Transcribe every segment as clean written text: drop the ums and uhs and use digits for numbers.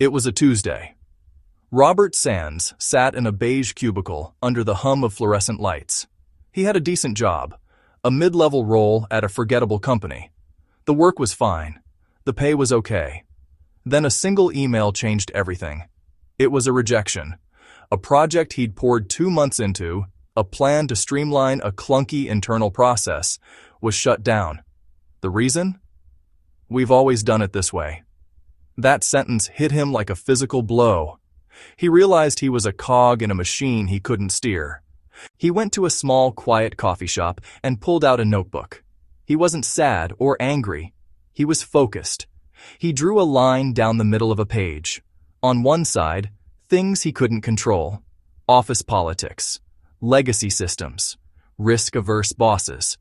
It was a Tuesday. Robert Sands sat in a beige cubicle under the hum of fluorescent lights. He had a decent job, a mid-level role at a forgettable company. The work was fine. The pay was okay. Then a single email changed everything. It was a rejection. A project he'd poured 2 months into, a plan to streamline a clunky internal process, was shut down. The reason? We've always done it this way. That sentence hit him like a physical blow. He realized he was a cog in a machine he couldn't steer. He went to a small, quiet coffee shop and pulled out a notebook. He wasn't sad or angry. He was focused. He drew a line down the middle of a page. On one side, things he couldn't control: office politics, legacy systems, risk-averse bosses.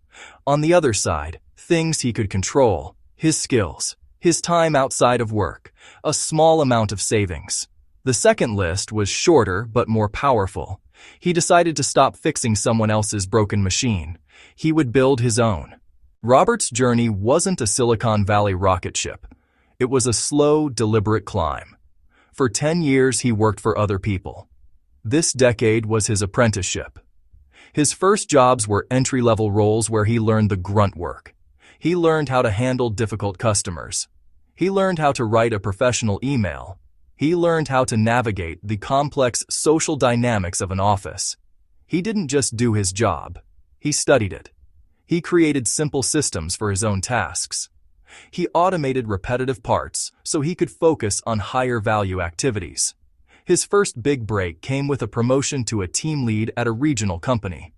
On the other side, things he could control: his skills, his time outside of work, a small amount of savings. The second list was shorter but more powerful. He decided to stop fixing someone else's broken machine. He would build his own. Robert's journey wasn't a Silicon Valley rocket ship. It was a slow, deliberate climb. For 10 years, he worked for other people. This decade was his apprenticeship. His first jobs were entry-level roles where he learned the grunt work. He learned how to handle difficult customers. He learned how to write a professional email. He learned how to navigate the complex social dynamics of an office. He didn't just do his job. He studied it. He created simple systems for his own tasks. He automated repetitive parts so he could focus on higher-value activities. His first big break came with a promotion to a team lead at a regional company.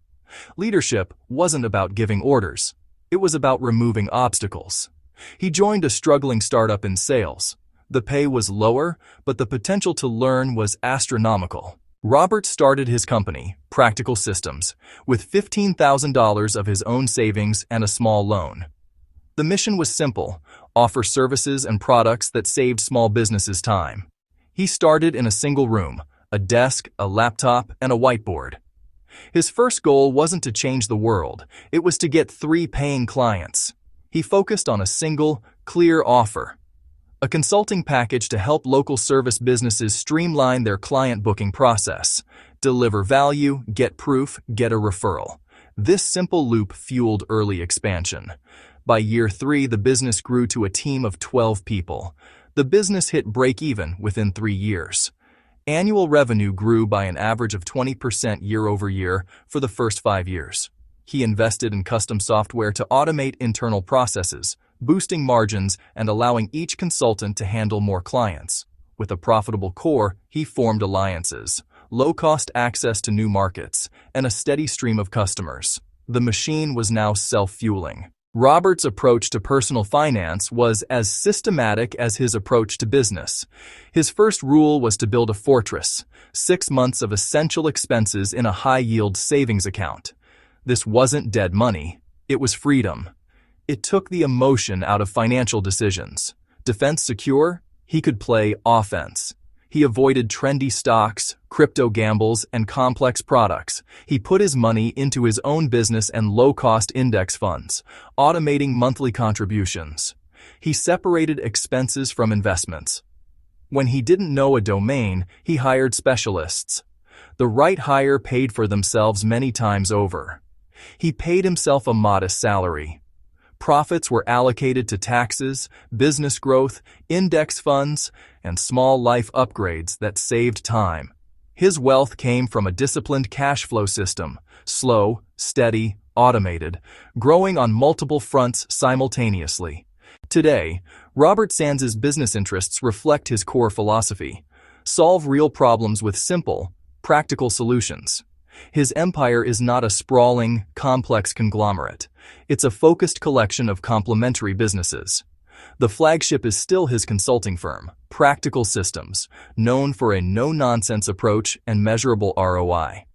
Leadership wasn't about giving orders. It was about removing obstacles. He joined a struggling startup in sales. The pay was lower, but the potential to learn was astronomical. Robert started his company, Practical Systems, with $15,000 of his own savings and a small loan. The mission was simple: offer services and products that saved small businesses time. He started in a single room, a desk, a laptop, and a whiteboard. His first goal wasn't to change the world. It was to get 3 paying clients. He focused on a single, clear offer: a consulting package to help local service businesses streamline their client booking process, deliver value, get proof, get a referral. This simple loop fueled early expansion. By year 3, the business grew to a team of 12 people. The business hit break-even within 3 years. Annual revenue grew by an average of 20% year over year for the first 5 years. He invested in custom software to automate internal processes, boosting margins and allowing each consultant to handle more clients. With a profitable core, he formed alliances, low-cost access to new markets, and a steady stream of customers. The machine was now self-fueling. Robert's approach to personal finance was as systematic as his approach to business. His first rule was to build a fortress: 6 months of essential expenses in a high-yield savings account. This wasn't dead money. It was freedom. It took the emotion out of financial decisions. Defense secure, he could play offense. He avoided trendy stocks, crypto gambles, and complex products. He put his money into his own business and low-cost index funds, automating monthly contributions. He separated expenses from investments. When he didn't know a domain, he hired specialists. The right hire paid for themselves many times over. He paid himself a modest salary. Profits were allocated to taxes, business growth, index funds, and small life upgrades that saved time. His wealth came from a disciplined cash flow system: slow, steady, automated, growing on multiple fronts simultaneously. Today, Robert Sands' business interests reflect his core philosophy: solve real problems with simple, practical solutions. His empire is not a sprawling, complex conglomerate. It's a focused collection of complementary businesses. The flagship is still his consulting firm, Practical Systems, known for a no-nonsense approach and measurable ROI.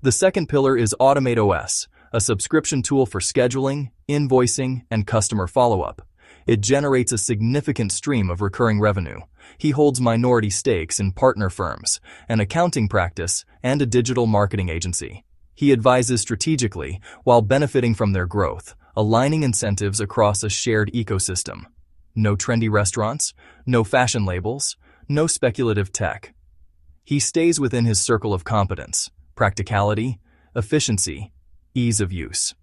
The second pillar is Automate OS, a subscription tool for scheduling, invoicing, and customer follow-up. It generates a significant stream of recurring revenue. He holds minority stakes in partner firms, an accounting practice, and a digital marketing agency. He advises strategically while benefiting from their growth, aligning incentives across a shared ecosystem. No trendy restaurants, no fashion labels, No speculative tech. He stays within his circle of competence: practicality, efficiency, ease of use.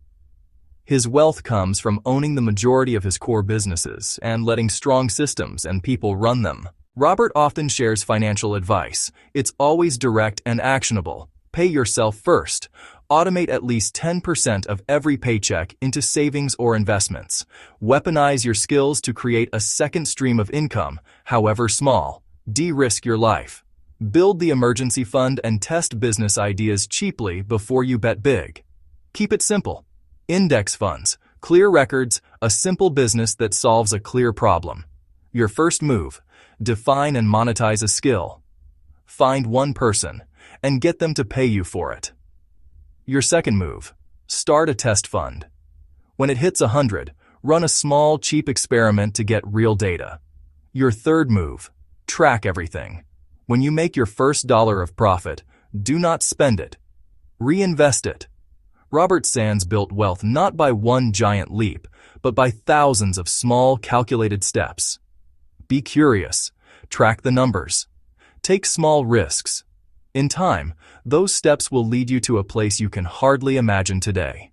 His wealth comes from owning the majority of his core businesses and letting strong systems and people run them. Robert often shares financial advice. It's always direct and actionable. Pay yourself first. Automate at least 10% of every paycheck into savings or investments. Weaponize your skills to create a second stream of income, however small. De-risk your life. Build the emergency fund and test business ideas cheaply before you bet big. Keep it simple. Index funds, clear records, a simple business that solves a clear problem. Your first move: define and monetize a skill. Find one person and get them to pay you for it. Your second move: start a test fund. When it hits 100, run a small, cheap experiment to get real data. Your third move: track everything. When you make your first dollar of profit, do not spend it. Reinvest it. Robert Sands built wealth not by one giant leap, but by thousands of small, calculated steps. Be curious. Track the numbers. Take small risks. In time, those steps will lead you to a place you can hardly imagine today.